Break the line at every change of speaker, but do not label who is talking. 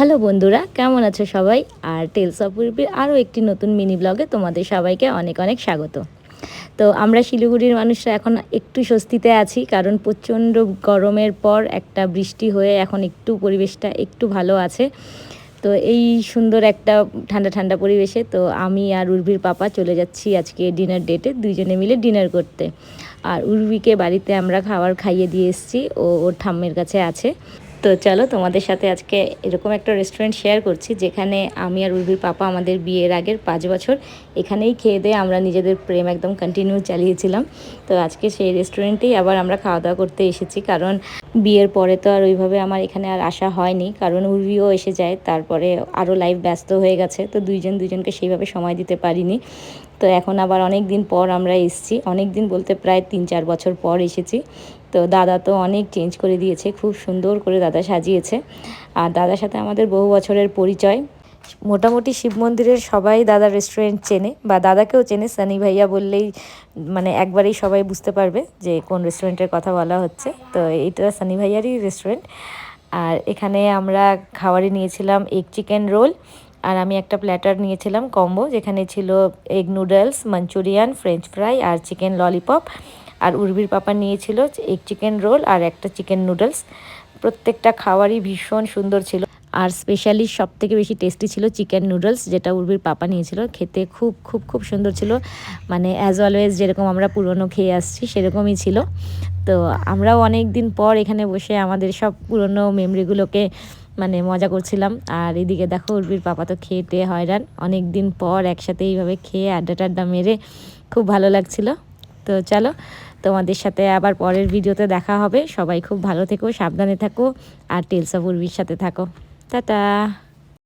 Hello বন্ধুরা, কেমন আছো সবাই? আর টেলস অফ উর্বির আরও একটি নতুন মিনি ব্লগে তোমাদের সবাইকে অনেক অনেক স্বাগত। তো আমরা শিলিগুড়ির মানুষরা এখন একটু স্বস্তিতে আছি, কারণ প্রচণ্ড গরমের পর একটা বৃষ্টি হয়ে এখন একটু পরিবেশটা একটু ভালো আছে। তো এই সুন্দর একটা ঠান্ডা ঠান্ডা পরিবেশে তো আমি আর উর্বির পাপা চলে যাচ্ছি আজকে ডিনার ডেটে, দুইজনে মিলে ডিনার করতে। আর উর্বিকে বাড়িতে আমরা খাবার খাইয়ে দিয়ে এসেছি, ও ওর ঠাম্মের কাছে আছে। তো চলো তোমাদের সাথে আজকে এরকম একটা রেস্টুরেন্ট শেয়ার করছি, যেখানে আমি আর উর্বির পাপা আমাদের বিয়ের আগের 5 বছর এখানেই খেয়ে দিয়ে আমরা নিজেদের প্রেম একদম কন্টিনিউ চালিয়েছিলাম। তো আজকে সেই রেস্টুরেন্টেই আবার আমরা খাওয়া দাওয়া করতে এসেছি, কারণ বিয়ের পরে তো আর ওইভাবে আমার এখানে আর আসা হয়নি, কারণ উর্বিও এসে যায়, তারপরে আরও লাইফ ব্যস্ত হয়ে গেছে, তো দুইজনকে সেইভাবে সময় দিতে পারিনি। তো এখন আবার অনেক দিন পর আমরা এসেছি, অনেক দিন বলতে প্রায় 3-4 বছর পর এসেছি। তো দাদা তো অনেক চেঞ্জ করে দিয়েছে, খুব সুন্দর করে দাদা সাজিয়েছে। আর দাদার সাথে আমাদের বহু বছরের পরিচয়। মোটামুটি শিব মন্দিরের সবাই দাদার রেস্টুরেন্ট চেনে, বা দাদাকেও চেনে, সানি ভাইয়া বললেই মানে একবারেই সবাই বুঝতে পারবে যে কোন রেস্টুরেন্টের কথা বলা হচ্ছে। তো এইটা সানি ভাইয়ারই রেস্টুরেন্ট। আর এখানে আমরা খাবারে নিয়েছিলাম এগ চিকেন রোল, আর আমি একটা প্ল্যাটার নিয়েছিলাম কম্বো, যেখানে ছিল egg noodles, Manchurian, French fry আর চিকেন ললিপপ। আর উর্বির পাপা নিয়েছিল এগ চিকেন রোল আর একটা চিকেন নুডলস। প্রত্যেকটা খাবারই ভীষণ সুন্দর ছিল, আর স্পেশালি সব থেকে বেশি টেস্টি ছিল চিকেন নুডলস, যেটা উর্বির পাপা নিয়েছিল। খেতে খুব খুব খুব সুন্দর ছিল, মানে অ্যাজ অলওয়েজ যেরকম আমরা পুরনো খেয়ে আসছি সেরকমই ছিল। তো আমরাও অনেক দিন পর এখানে বসে আমাদের সব পুরনো মেমরিগুলোকে মানে মজা করছিলাম। আর এদিকে দেখো উর্বির পাপা তো খেতে হয়রান, অনেক দিন পর একসাথে এইভাবে খেয়ে আড্ডা টাড্ডা মেরে খুব ভালো লাগছিল। তো চলো তোমাদের সাথে আবার পরের ভিডিওতে দেখা হবে। সবাই খুব ভালো থেকো, সাবধানে থাকো, আর টেলস অফ উর্বির সাথে থাকো। টাটা।